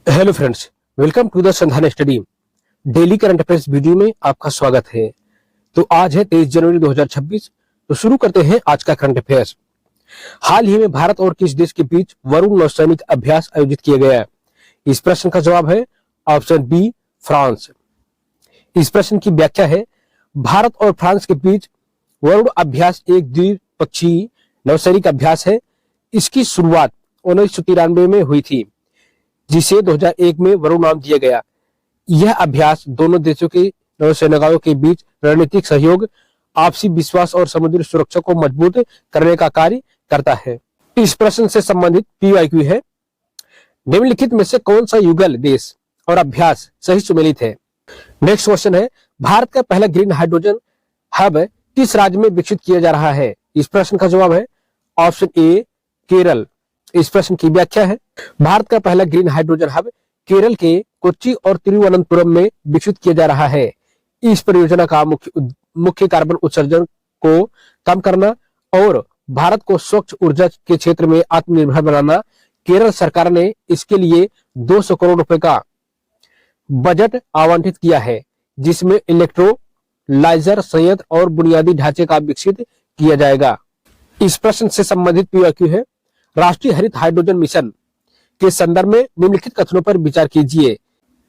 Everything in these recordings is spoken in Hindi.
Hello friends, welcome to the Sandhan study. Daily current affairs video में आपका स्वागत है। तो आज है 23 जनवरी 2026। तो शुरू करते हैं आज का करंट अफेयर्स। हाल ही में भारत और किस देश के बीच वरुण नौसैनिक अभ्यास आयोजित किया गया? इस प्रश्न का जवाब है ऑप्शन बी, फ्रांस। इस प्रश्न की व्याख्या है, भारत और फ्रांस के बीच वरुण अभ्यास एक द्विपक्षीय नौसैनिक अभ्यास है। इसकी शुरुआत 1993 में हुई थी, जिसे 2001 में वरुण नाम दिया गया। यह अभ्यास दोनों देशों के नौसैनिकों के बीच रणनीतिक सहयोग, आपसी विश्वास और समुद्री सुरक्षा को मजबूत करने का कार्य करता है। इस प्रश्न से संबंधित पीवाईक्यू है, निम्नलिखित में से कौन सा युगल देश और अभ्यास सही सुमेलित है? नेक्स्ट क्वेश्चन है, भारत का पहला ग्रीन हाइड्रोजन हब किस राज्य में विकसित किया जा रहा है? इस प्रश्न का जवाब है ऑप्शन ए, केरल। इस प्रश्न की व्याख्या है, भारत का पहला ग्रीन हाइड्रोजन हब केरल के कोच्चि और तिरुवनंतपुरम में विकसित किया जा रहा है। इस परियोजना का मुख्य कार्बन उत्सर्जन को कम करना और भारत को स्वच्छ ऊर्जा के क्षेत्र में आत्मनिर्भर बनाना। केरल सरकार ने इसके लिए 200 करोड़ रुपए का बजट आवंटित किया है, जिसमें इलेक्ट्रोलाइजर संयंत्र और बुनियादी ढांचे का विकसित किया जाएगा। इस प्रश्न से संबंधित पीवाईक्यू है, राष्ट्रीय हरित हाइड्रोजन मिशन के संदर्भ में निम्नलिखित कथनों पर विचार कीजिए।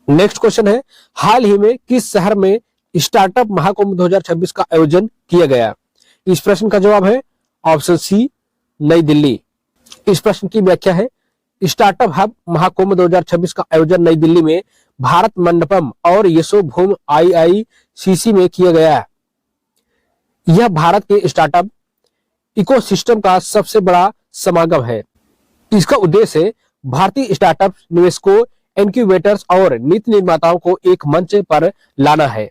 नेक्स्ट क्वेश्चन है, हाल ही में किस शहर में स्टार्टअप महाकुंभ 2026 का आयोजन किया गया? इस प्रश्न का जवाब है ऑप्शन सी, नई दिल्ली। इस प्रश्न की व्याख्या है, स्टार्टअप हब महाकुंभ 2026 का आयोजन नई दिल्ली में भारत मंडपम और यशोभूम IICC में किया गया। यह भारत के स्टार्टअप इकोसिस्टम का सबसे बड़ा समागम है। इसका उद्देश्य है भारतीय स्टार्टअप निवेशकों, इनक्यूबेटर्स और नीति निर्माताओं को एक मंच पर लाना है।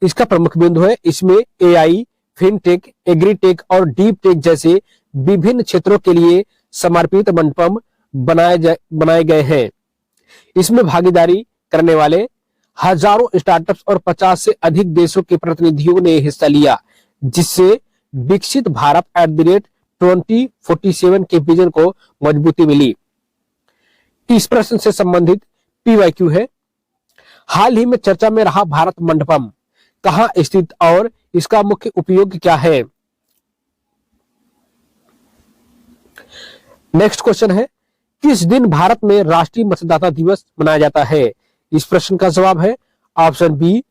इसका प्रमुख बिंदु है, इसमें AI, फिनटेक, एग्रीटेक और डीप टेक जैसे विभिन्न क्षेत्रों के लिए समर्पित मंडपम बनाए गए हैं। इसमें भागीदारी करने वाले हजारों स्टार्टअप्स और 50 से अधिक देशों के प्रतिनिधियों ने हिस्सा लिया, जिससे विकसित भारत @2047 के विजन को मजबूती मिली। इस प्रश्न से संबंधित पीवाईक्यू है, हाल ही में चर्चा में रहा भारत मंडपम कहां स्थित और इसका मुख्य उपयोग क्या है? नेक्स्ट क्वेश्चन है, किस दिन भारत में राष्ट्रीय मतदाता दिवस मनाया जाता है? इस प्रश्न का जवाब है ऑप्शन बी,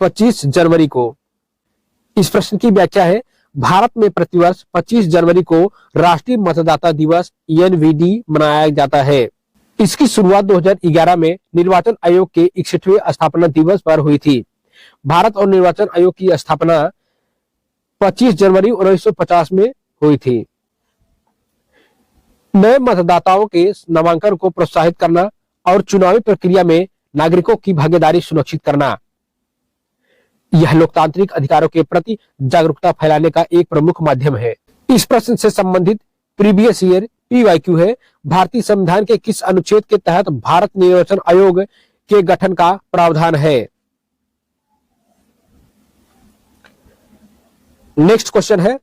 25 जनवरी को। इस प्रश्न की व्याख्या है, भारत में प्रतिवर्ष 25 जनवरी को राष्ट्रीय मतदाता दिवस NVD मनाया जाता है। इसकी शुरुआत 2011 में निर्वाचन आयोग के 61वें स्थापना दिवस पर हुई थी। भारत और निर्वाचन आयोग की स्थापना 25 जनवरी 1950 में हुई थी। नए मतदाताओं के नामांकन को प्रोत्साहित करना और चुनावी प्रक्रिया में नागरिकों की भागीदारी सुनिश्चित करना, यह लोकतांत्रिक अधिकारों के प्रति जागरूकता फैलाने का एक प्रमुख माध्यम है। इस प्रश्न से संबंधित प्रीवियस ईयर पीवाईक्यू है, भारतीय संविधान के किस अनुच्छेद के तहत भारत निर्वाचन आयोग के गठन का प्रावधान है? नेक्स्ट क्वेश्चन है,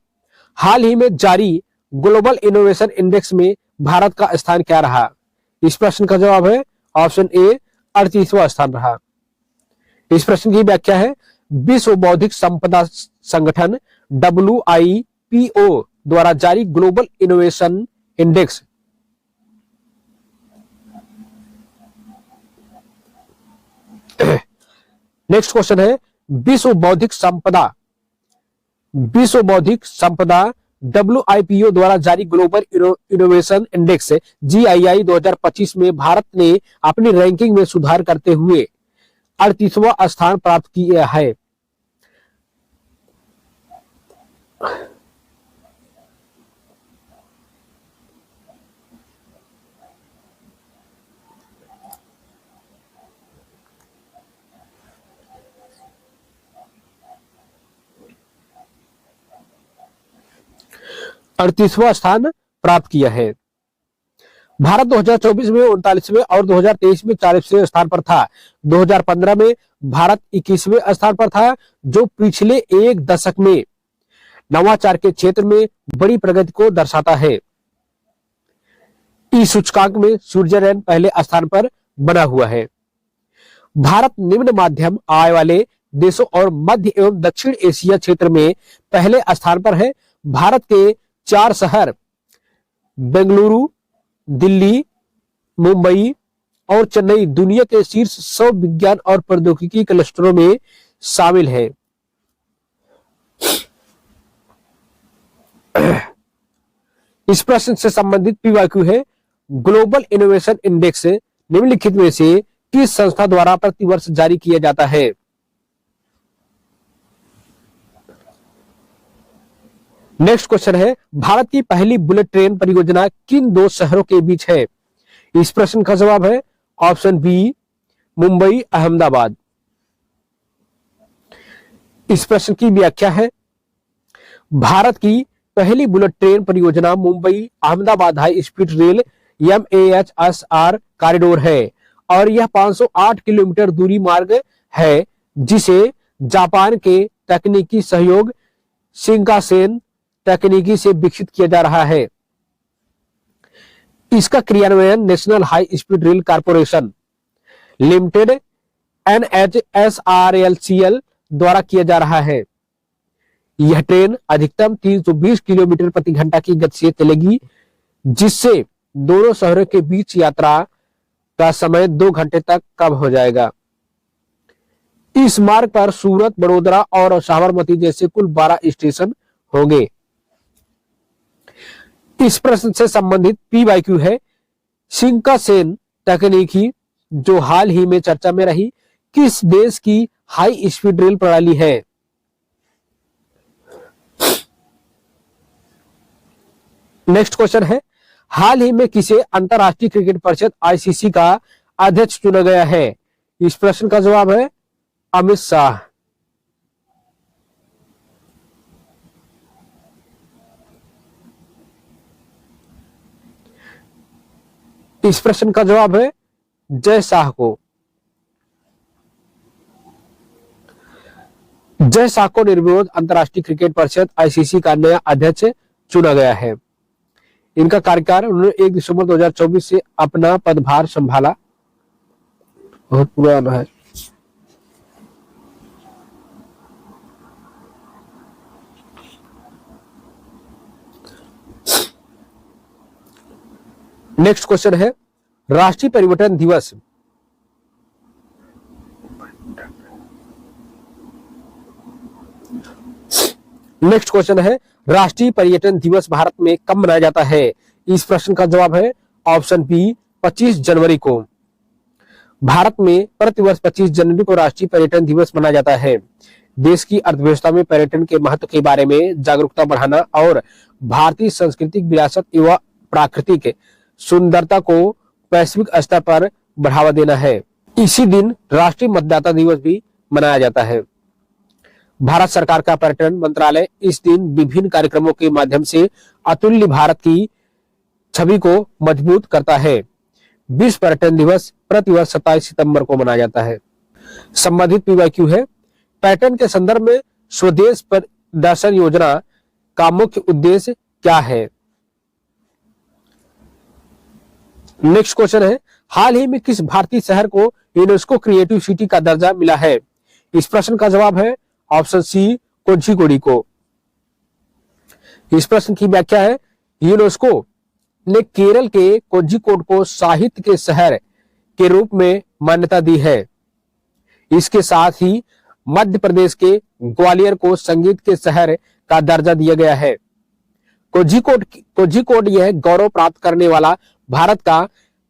हाल ही में जारी ग्लोबल इनोवेशन इंडेक्स में भारत का स्थान क्या रहा? इस प्रश्न का जवाब है ऑप्शन ए, 38वां स्थान रहा। इस प्रश्न की व्याख्या है, विश्व बौद्धिक संपदा संगठन WIPO द्वारा जारी global innovation index next question है, विश्व बौद्धिक संपदा WIPO द्वारा जारी ग्लोबल इनोवेशन इंडेक्स GII 2025 में भारत ने अपनी रैंकिंग में सुधार करते हुए 38वां स्थान प्राप्त किया है। स्थान प्राप्त किया है। भारत 2024 में 39वें और 2023 में 40वें स्थान पर था। 2015 में भारत 21वें स्थान पर था, जो पिछले एक दशक में नवाचार के क्षेत्र में बड़ी प्रगति को दर्शाता है। इस सूचकांक में स्विट्जरलैंड पहले स्थान पर बना हुआ है। भारत निम्न मध्यम आय वाले देशों और मध्य एवं दक्षिण एशिया क्षेत्र में पहले स्थान पर है। भारत के 4 शहर बेंगलुरु, दिल्ली, मुंबई और चेन्नई दुनिया के शीर्ष 100 विज्ञान और प्रौद्योगिकी क्लस्टरों में शामिल है। इस प्रश्न से संबंधित पीवाईक्यू है, ग्लोबल इनोवेशन इंडेक्स निम्नलिखित में से किस संस्था द्वारा प्रतिवर्ष जारी किया जाता है? नेक्स्ट क्वेश्चन है, भारत की पहली बुलेट ट्रेन परियोजना किन 2 शहरों के बीच है? इस प्रश्न का जवाब है ऑप्शन बी, मुंबई अहमदाबाद। इस प्रश्न की व्याख्या है, भारत की पहली बुलेट ट्रेन परियोजना Mumbai Ahmedabad high speed rail MAHSR corridor है और यह 508 किलोमीटर दूरी मार्ग है, जिसे जापान के तकनीकी सहयोग शिंकानसेन तकनीकी से विकसित किया जा रहा है। इसका क्रियान्वयन national high speed rail corporation limited NHSRLCL द्वारा किया जा रहा है। यह ट्रेन अधिकतम 320 किलोमीटर प्रति घंटा की गति से चलेगी, जिससे दोनों शहरों के बीच यात्रा का समय 2 घंटे तक कम हो जाएगा। इस मार्ग पर सूरत, बड़ोदरा और साबरमती जैसे कुल 12 स्टेशन होंगे। इस प्रश्न से संबंधित पीवाईक्यू है, शिंकानसेन तकनीकी जो हाल ही में चर्चा में रही किस देश की हाई स्पीड रेल प्रणाली है? नेक्स्ट क्वेश्चन है, हाल ही में किसे अंतरराष्ट्रीय क्रिकेट परिषद ICC का अध्यक्ष चुना गया है? इस प्रश्न का जवाब है अमित शाह। इस प्रश्न का जवाब है जय शाह को। जय शाह को निर्विरोध अंतरराष्ट्रीय क्रिकेट परिषद ICC का नया अध्यक्ष चुना गया है। इनका कार्यकाल उन्होंने 1 दिसंबर 2024 से अपना पदभार संभाला। बहुत पुराना है। नेक्स्ट क्वेश्चन है, राष्ट्रीय पर्यटन दिवस नेक्स्ट क्वेश्चन है, राष्ट्रीय पर्यटन दिवस भारत में कब मनाया जाता है? इस प्रश्न का जवाब है ऑप्शन बी, 25 जनवरी को। भारत में प्रतिवर्ष 25 जनवरी को राष्ट्रीय पर्यटन दिवस मनाया जाता है। देश की अर्थव्यवस्था में पर्यटन के महत्व के बारे में जागरूकता बढ़ाना और भारतीय सांस्कृतिक विरासत एवं प्राकृतिक सुंदरता को वैश्विक स्तर पर बढ़ावा देना है। इसी दिन राष्ट्रीय मतदाता दिवस भी मनाया जाता है। भारत सरकार का पर्यटन मंत्रालय इस दिन विभिन्न कार्यक्रमों के माध्यम से अतुल्य भारत की छवि को मजबूत करता है। विश्व पर्यटन दिवस प्रतिवर्ष 27 सितंबर को मनाया जाता है। संबंधित पीवाईक्यू है, पर्यटन के संदर्भ में स्वदेश प्रदर्शन योजना का मुख्य उद्देश्य क्या है? नेक्स्ट क्वेश्चन है, हाल ही में किस भारतीय शहर को यूनेस्को क्रिएटिव सिटी का दर्जा मिला है? इस प्रश्न का जवाब है ऑप्शन सी, कोझिकोड को। इस प्रश्न की व्याख्या है, यूनेस्को ने केरल के कोझिकोड को साहित्य के शहर के रूप में मान्यता दी है। इसके साथ ही मध्य प्रदेश के ग्वालियर को संगीत के शहर का दर्जा दिया गया है। कोझिकोड यह गौरव प्राप्त करने वाला भारत का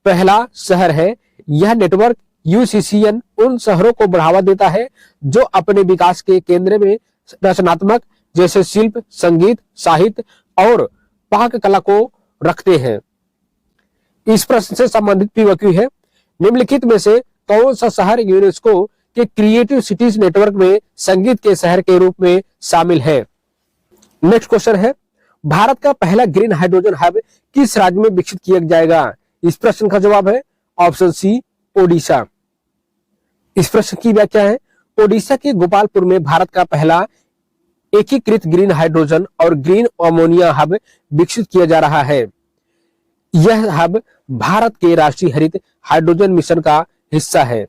पहला शहर है। यह नेटवर्क UCCN उन शहरों को बढ़ावा देता है जो अपने विकास के केंद्र में रचनात्मक जैसे शिल्प, संगीत, साहित्य और पाक कला को रखते हैं। इस प्रश्न से संबंधित पीवाईक्यू है, निम्नलिखित में से कौन सा शहर यूनेस्को के क्रिएटिव सिटीज नेटवर्क में संगीत के शहर के रूप में शामिल है? नेक्स्ट क्वेश्चन है, भारत का पहला ग्रीन हाइड्रोजन हब किस राज्य में विकसित किया जाएगा? इस प्रश्न का जवाब है ऑप्शन सी, ओडिशा। इस प्रश्न की व्याख्या है, ओडिशा के गोपालपुर में भारत का पहला एकीकृत ग्रीन हाइड्रोजन और ग्रीन अमोनिया हब विकसित किया जा रहा है। यह हब भारत के राष्ट्रीय हरित हाइड्रोजन मिशन का हिस्सा है।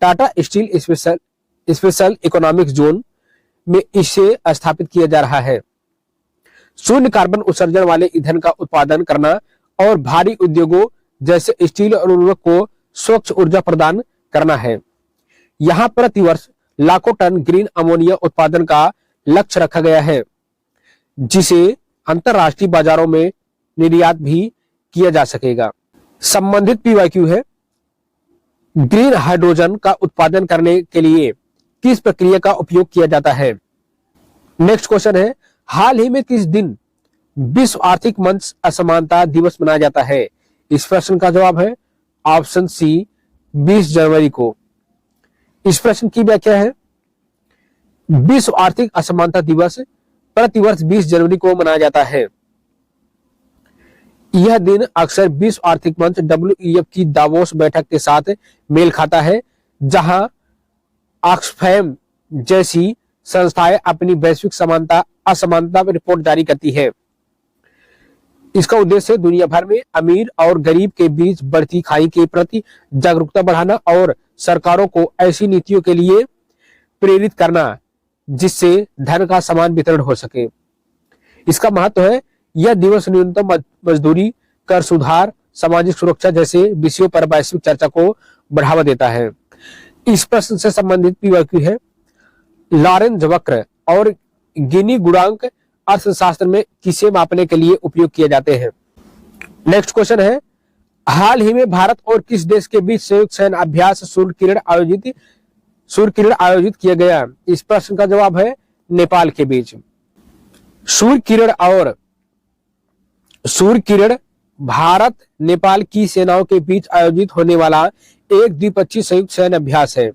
Tata steel special economic zone में इसे स्थापित किया जा रहा है। शून्य कार्बन उत्सर्जन वाले ईंधन का उत्पादन करना और भारी उद्योगों जैसे स्टील और उर्वरक को स्वच्छ ऊर्जा प्रदान करना है। यहाँ प्रतिवर्ष लाखों टन ग्रीन अमोनिया उत्पादन का लक्ष्य रखा गया है, जिसे अंतरराष्ट्रीय बाजारों में निर्यात भी किया जा सकेगा। संबंधित पीवाईक्यू है, ग्रीन हाइड्रोजन का उत्पादन करने के लिए किस प्रक्रिया का उपयोग किया जाता है। नेक्स्ट क्वेश्चन है, हाल ही में किस दिन विश्व आर्थिक मंच असमानता दिवस मनाया जाता है। इस प्रश्न का जवाब है ऑप्शन सी 20 जनवरी को। इस प्रश्न की व्याख्या है, विश्व आर्थिक असमानता दिवस प्रतिवर्ष 20 जनवरी को मनाया जाता है। यह दिन अक्सर विश्व आर्थिक मंच WEF की दावोस बैठक के साथ मेल खाता है, जहां ऑक्सफैम जैसी संस्थाएं अपनी वैश्विक असमानता रिपोर्ट जारी करती है। इसका उद्देश्य दुनिया भर में अमीर और गरीब के बीच बढ़ती खाई के प्रति जागरूकता बढ़ाना और सरकारों को ऐसी नीतियों के लिए प्रेरित करना जिससे धन का समान वितरण हो सके। इसका महत्व है, यह दिवस न्यूनतम मजदूरी, कर सुधार, सामाजिक सुरक्षा जैसे विषयों पर वैश्विक चर्चा को बढ़ावा देता है। इस प्रश्न से संबंधित पीवाईक्यू है, लॉरेंज वक्र और गिनी गुणांक अर्थशास्त्र में किसे मापने के लिए उपयोग किए जाते हैं। नेक्स्ट क्वेश्चन है, हाल ही में भारत और किस देश के बीच संयुक्त सैन्य अभ्यास सूर्य किरण आयोजित किया गया। इस प्रश्न का जवाब है नेपाल के बीच। सूर्य किरण भारत नेपाल की सेनाओं के बीच आयोजित होने वाला एक द्विपक्षीय संयुक्त सैन्य अभ्यास है।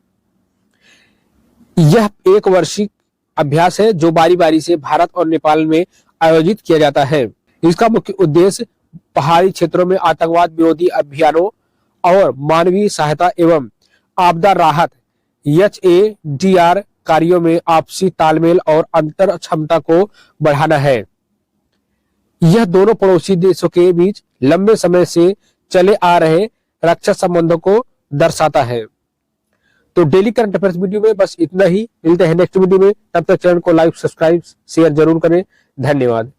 यह एक वार्षिक अभ्यास है जो बारी बारी से भारत और नेपाल में आयोजित किया जाता है। इसका मुख्य उद्देश्य पहाड़ी क्षेत्रों में आतंकवाद विरोधी अभियानों और मानवीय सहायता एवं आपदा राहत HADR कार्यों में आपसी तालमेल और अंतर क्षमता को बढ़ाना है। यह दोनों पड़ोसी देशों के बीच लंबे समय से चले आ रहे रक्षा संबंधों को दर्शाता है। तो डेली करंट अफेयर्स वीडियो में बस इतना ही। मिलते हैं नेक्स्ट वीडियो में, तब तक चैनल को लाइक, सब्सक्राइब, शेयर जरूर करें। धन्यवाद।